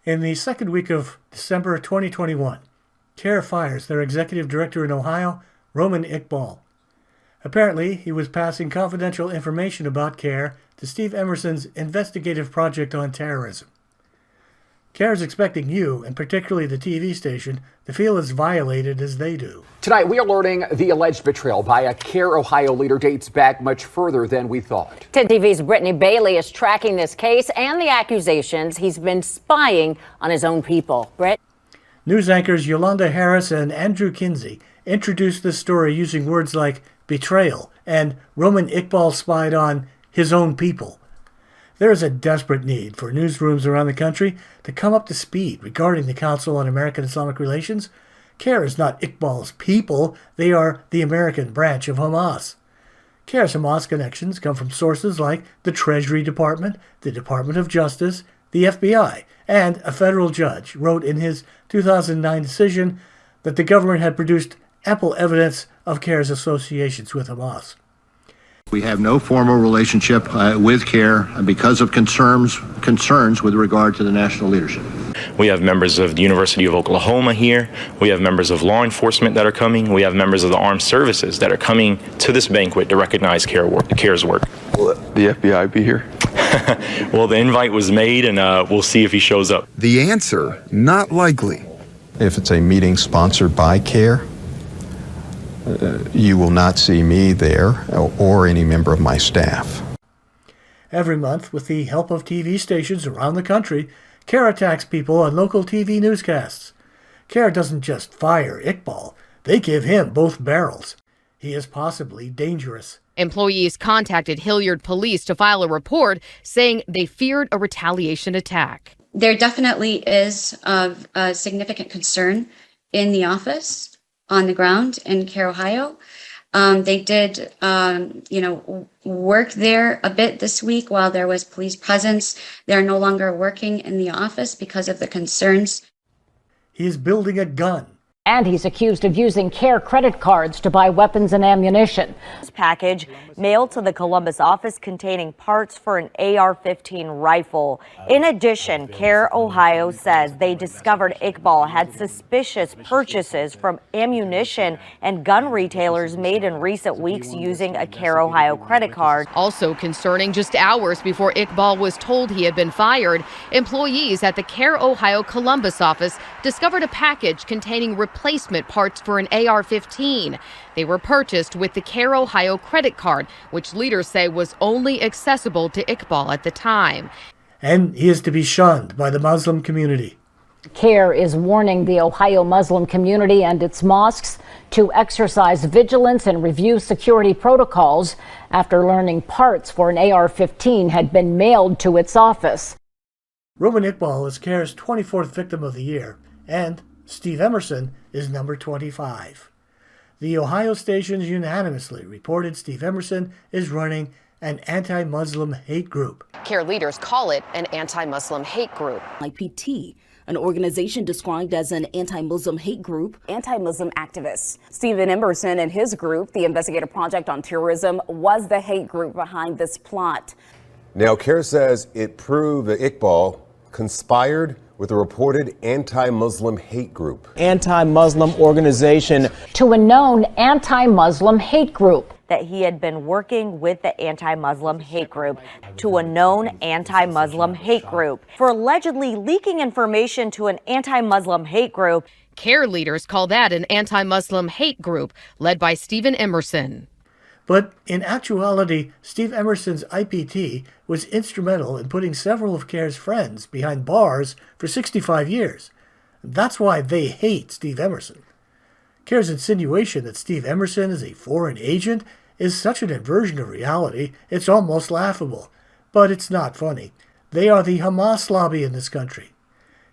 In the second week of December 2021, CAIR fires their executive director in Ohio, Romin Iqbal. Apparently, he was passing confidential information about CAIR to Steve Emerson's investigative project on terrorism. CAIR is expecting you, and particularly the TV station, to feel as violated as they do. Tonight, we are learning the alleged betrayal by a CAIR Ohio leader dates back much further than we thought. 10 TV's Brittany Bailey is tracking this case and the accusations he's been spying on his own people. Britt? News anchors Yolanda Harris and Andrew Kinsey introduced this story using words like betrayal and Romin Iqbal spied on his own people. There is a desperate need for newsrooms around the country to come up to speed regarding the Council on American Islamic Relations. CAIR is not Iqbal's people. They are the American branch of Hamas. CAIR's Hamas connections come from sources like the Treasury Department, the Department of Justice, the FBI, and a federal judge wrote in his 2009 decision that the government had produced ample evidence of CAIR's associations with Hamas. We have no formal relationship with CAIR because of concerns with regard to the national leadership. We have members of the University of Oklahoma here. We have members of law enforcement that are coming. We have members of the armed services that are coming to this banquet to recognize CAIR's work. Will the FBI be here? Well, the invite was made, and we'll see if he shows up. The answer, not likely. If it's a meeting sponsored by CAIR, you will not see me there or any member of my staff. Every month, with the help of TV stations around the country, CAIR attacks people on local TV newscasts. CAIR doesn't just fire Iqbal, they give him both barrels. He is possibly dangerous. Employees contacted Hilliard Police to file a report saying they feared a retaliation attack. There definitely is a significant concern in the office on the ground in CAIR, Ohio. They did, work there a bit this week while there was police presence. They're no longer working in the office because of the concerns. He's building a gun. And he's accused of using CAIR credit cards to buy weapons and ammunition. This package mailed to the Columbus office containing parts for an AR-15 rifle. In addition, CAIR Ohio says they discovered Iqbal had suspicious purchases from ammunition and gun retailers made in recent weeks using a CAIR Ohio credit card. Also concerning, just hours before Iqbal was told he had been fired, employees at the CAIR Ohio Columbus office discovered a package containing replacement parts for an AR-15. They were purchased with the CAIR Ohio credit card, which leaders say was only accessible to Iqbal at the time. And he is to be shunned by the Muslim community. CAIR is warning the Ohio Muslim community and its mosques to exercise vigilance and review security protocols after learning parts for an AR-15 had been mailed to its office. Romin Iqbal is CAIR's 24th victim of the year, and Steve Emerson is number 25. The Ohio stations unanimously reported Steve Emerson is running an anti-Muslim hate group. CAIR leaders call it an anti-Muslim hate group. IPT, an organization described as an anti-Muslim hate group. Anti-Muslim activists. Stephen Emerson and his group, the Investigative Project on Terrorism, was the hate group behind this plot. Now, CAIR says it proved that Iqbal conspired with a reported anti-Muslim hate group. Anti-Muslim organization. To a known anti-Muslim hate group. That he had been working with the anti-Muslim hate group. To a known anti-Muslim hate group. For allegedly leaking information to an anti-Muslim hate group. CAIR leaders call that an anti-Muslim hate group led by Stephen Emerson. But in actuality, Steve Emerson's IPT was instrumental in putting several of CAIR's friends behind bars for 65 years. That's why they hate Steve Emerson. CAIR's insinuation that Steve Emerson is a foreign agent is such an inversion of reality, it's almost laughable. But it's not funny. They are the Hamas lobby in this country.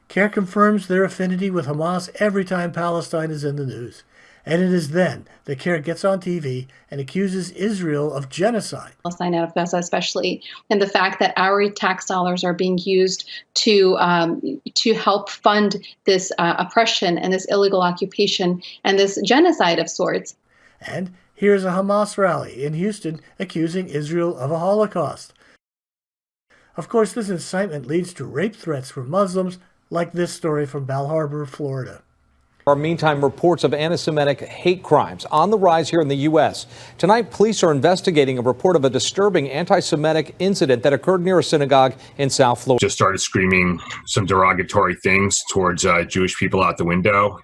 CAIR confirms their affinity with Hamas every time Palestine is in the news. And it is then that CAIR gets on TV and accuses Israel of genocide. Palestine out of Gaza, especially, and the fact that our tax dollars are being used to help fund this oppression and this illegal occupation and this genocide of sorts. And here's a Hamas rally in Houston accusing Israel of a Holocaust. Of course, this incitement leads to rape threats from Muslims like this story from Bal Harbour, Florida. Meantime, reports of anti-Semitic hate crimes on the rise here in the U.S. Tonight, police are investigating a report of a disturbing anti-Semitic incident that occurred near a synagogue in South Florida. Just started screaming some derogatory things towards Jewish people out the window.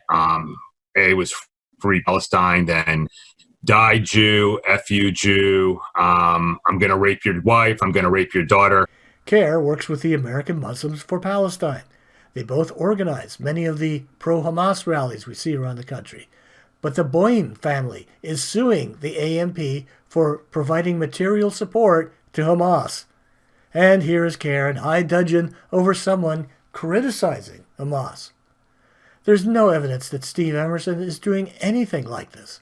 It was free Palestine, then die Jew, F you Jew, I'm going to rape your wife, I'm going to rape your daughter. CAIR works with the American Muslims for Palestine. They both organize many of the pro-Hamas rallies we see around the country. But the Boyne family is suing the AMP for providing material support to Hamas. And here is CAIR in high dudgeon over someone criticizing Hamas. There's no evidence that Steve Emerson is doing anything like this.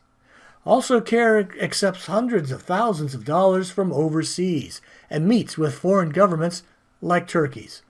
Also, CAIR accepts hundreds of thousands of dollars from overseas and meets with foreign governments like Turkey's.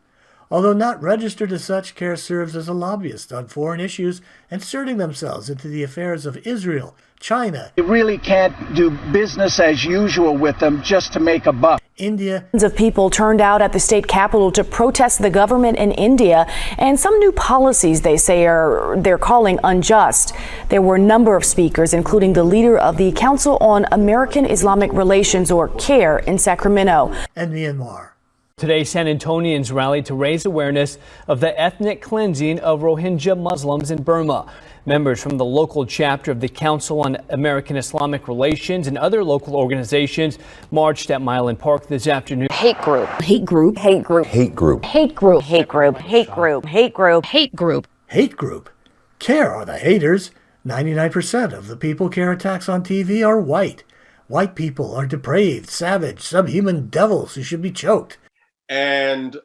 Although not registered as such, CAIR serves as a lobbyist on foreign issues, inserting themselves into the affairs of Israel, China. You really can't do business as usual with them just to make a buck. India. Millions of people turned out at the state capitol to protest the government in India and some new policies they say they're calling unjust. There were a number of speakers, including the leader of the Council on American Islamic Relations, or CAIR, in Sacramento. And Myanmar. Today, San Antonians rallied to raise awareness of the ethnic cleansing of Rohingya Muslims in Burma. Members from the local chapter of the Council on American Islamic Relations and other local organizations marched at Milan Park this afternoon. Hate group. Hate group. Hate group. Hate group. Hate group. Hate group. Hate group. Hate group. Hate group. Hate group. CAIR are the haters. 99% of the people CAIR attacks on TV are white. White people are depraved, savage, subhuman devils who should be choked. And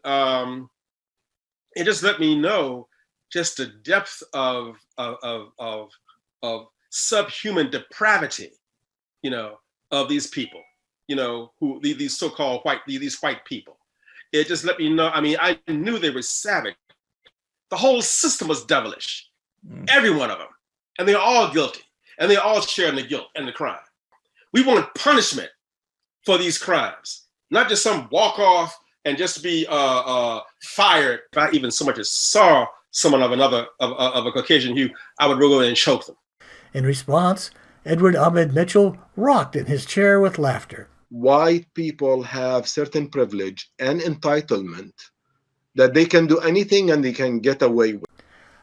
it just let me know just the depth of subhuman depravity, of these people, who these so-called these white people. It just let me know. I mean, I knew they were savage. The whole system was devilish, every one of them, and they're all guilty, and they all share in the guilt and the crime. We want punishment for these crimes, not just some walk off and just be fired. If I even so much as saw someone of a Caucasian hue, I would go in and choke them. In response, Edward Ahmed Mitchell rocked in his chair with laughter. White people have certain privilege and entitlement that they can do anything and they can get away with.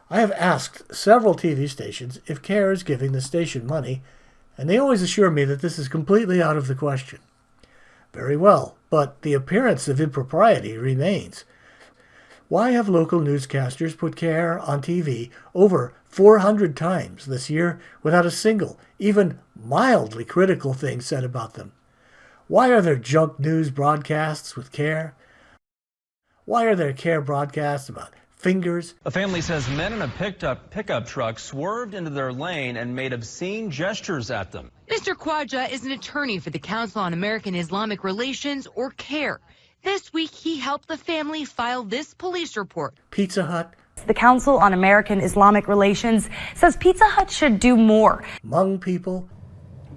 I have asked several TV stations if CAIR is giving the station money, and they always assure me that this is completely out of the question. Very well, but the appearance of impropriety remains. Why have local newscasters put CAIR on TV over 400 times this year without a single, even mildly critical thing said about them? Why are there junk news broadcasts with CAIR? Why are there CAIR broadcasts about fingers? A family says men in a pickup truck swerved into their lane and made obscene gestures at them. Mr. Khwaja is an attorney for the Council on American Islamic Relations, or CAIR. This week, he helped the family file this police report. Pizza Hut. The Council on American Islamic Relations says Pizza Hut should do more. Hmong people.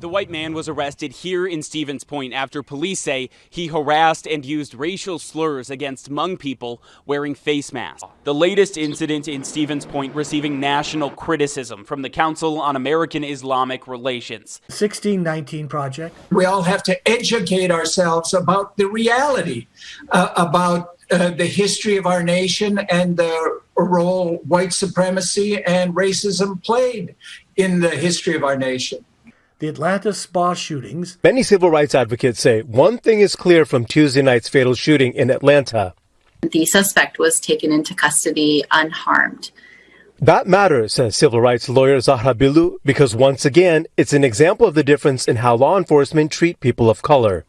The white man was arrested here in Stevens Point after police say he harassed and used racial slurs against Hmong people wearing face masks. The latest incident in Stevens Point receiving national criticism from the Council on American Islamic Relations. 1619 Project. We all have to educate ourselves about the reality, about the history of our nation and the role white supremacy and racism played in the history of our nation. The Atlanta spa shootings. Many civil rights advocates say one thing is clear from Tuesday night's fatal shooting in Atlanta. The suspect was taken into custody unharmed. That matters, says civil rights lawyer Zahra Bilu, because once again, it's an example of the difference in how law enforcement treat people of color.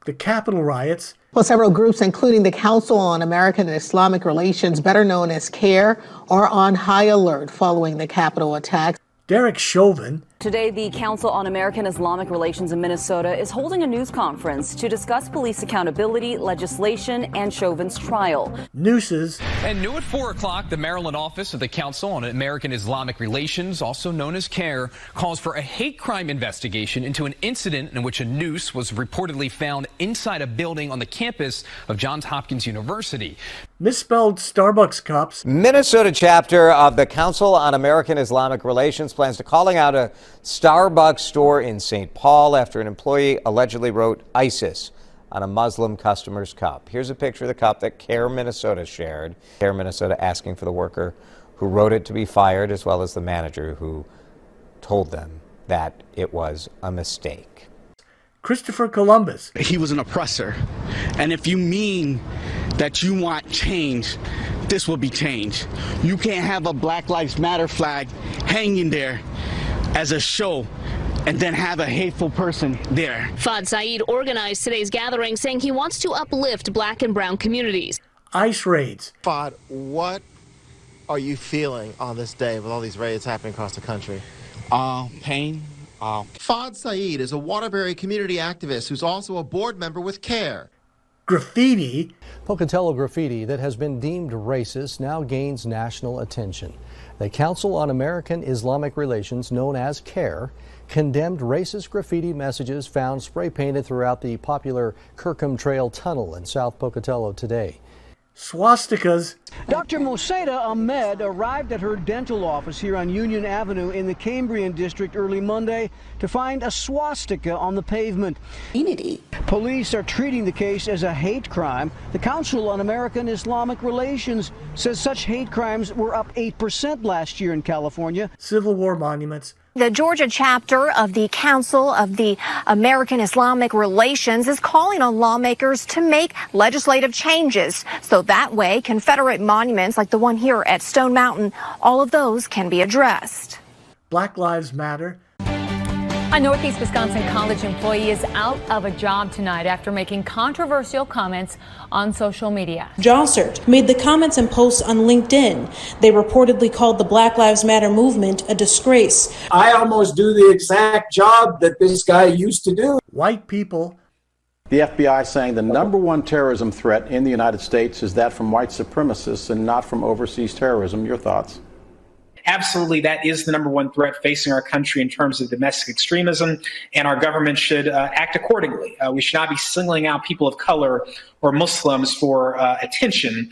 The Capitol riots. Well, several groups, including the Council on American and Islamic Relations, better known as CAIR, are on high alert following the Capitol attacks. Derek Chauvin. Today, the Council on American Islamic Relations in Minnesota is holding a news conference to discuss police accountability, legislation, and Chauvin's trial. Nooses. And new at 4 o'clock, the Maryland office of the Council on American Islamic Relations, also known as CAIR, calls for a hate crime investigation into an incident in which a noose was reportedly found inside a building on the campus of Johns Hopkins University. misspelled Starbucks cups. Minnesota chapter of the Council on American Islamic Relations plans to calling out a Starbucks store in St. Paul after an employee allegedly wrote ISIS on a Muslim customer's cup. Here's a picture of the cup that CAIR Minnesota shared. CAIR Minnesota asking for the worker who wrote it to be fired, as well as the manager who told them that it was a mistake. Christopher Columbus. He was an oppressor. And if you mean that you want change, this will be change. You can't have a Black Lives Matter flag hanging there as a show and then have a hateful person there. Fad Saeed organized today's gathering, saying he wants to uplift black and brown communities. ICE raids. Fad, what are you feeling on this day with all these raids happening across the country? Pain. Fad Saeed is a Waterbury community activist who's also a board member with CAIR. Graffiti. Pocatello graffiti that has been deemed racist now gains national attention. The Council on American Islamic Relations, known as CAIR, condemned racist graffiti messages found spray painted throughout the popular Kirkham Trail Tunnel in South Pocatello today. Swastikas. Dr. Moseda Ahmed arrived at her dental office here on Union Avenue in the Cambrian district early Monday to find a swastika on the pavement. Police are treating the case as a hate crime. The Council on American Islamic Relations says such hate crimes were up 8% last year in California. Civil War monuments. The Georgia chapter of the Council of the American Islamic Relations is calling on lawmakers to make legislative changes so that way Confederate monuments like the one here at Stone Mountain, all of those can be addressed. Black Lives Matter. A Northeast Wisconsin college employee is out of a job tonight after making controversial comments on social media. Jossert made the comments and posts on LinkedIn. They reportedly called the Black Lives Matter movement a disgrace. I almost do the exact job that this guy used to do. White people. The FBI saying the number one terrorism threat in the United States is that from white supremacists and not from overseas terrorism. Your thoughts? Absolutely, that is the number one threat facing our country in terms of domestic extremism, and our government should act accordingly. We should not be singling out people of color or Muslims for attention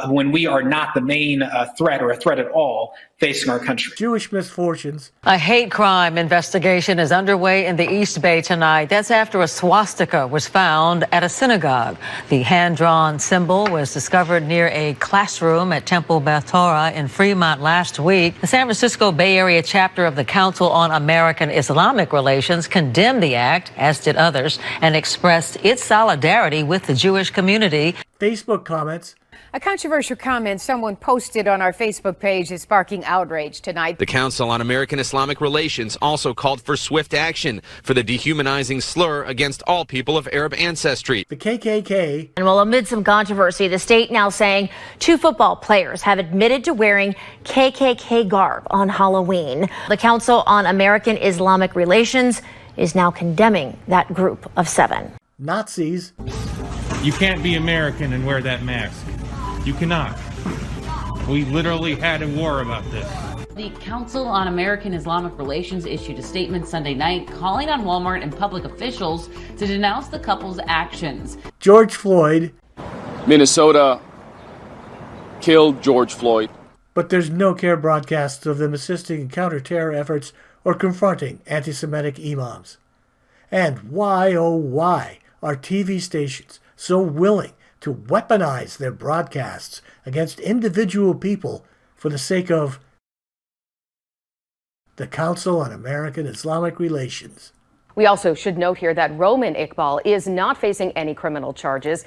when we are not the main threat or a threat at all facing our country. Jewish misfortunes. A hate crime investigation is underway in the East Bay tonight. That's after a swastika was found at a synagogue. The hand-drawn symbol was discovered near a classroom at Temple Beth Torah in Fremont last week. The San Francisco Bay Area chapter of the Council on American Islamic Relations condemned the act, as did others, and expressed its solidarity with the Jewish community. Facebook comments. A controversial comment someone posted on our Facebook page is sparking outrage tonight. The Council on American Islamic Relations also called for swift action for the dehumanizing slur against all people of Arab ancestry. The KKK. And well, amid some controversy, the state now saying 2 football players have admitted to wearing KKK garb on Halloween. The Council on American Islamic Relations is now condemning that group of 7. Nazis. You can't be American and wear that mask. You cannot. We literally had a war about this. The Council on American Islamic Relations issued a statement Sunday night calling on Walmart and public officials to denounce the couple's actions. George Floyd. Minnesota killed George Floyd. But there's no CAIR broadcasts of them assisting in counter-terror efforts or confronting anti-Semitic imams. And why, oh why, are TV stations so willing to weaponize their broadcasts against individual people for the sake of the Council on American Islamic Relations? We also should note here that Romin Iqbal is not facing any criminal charges.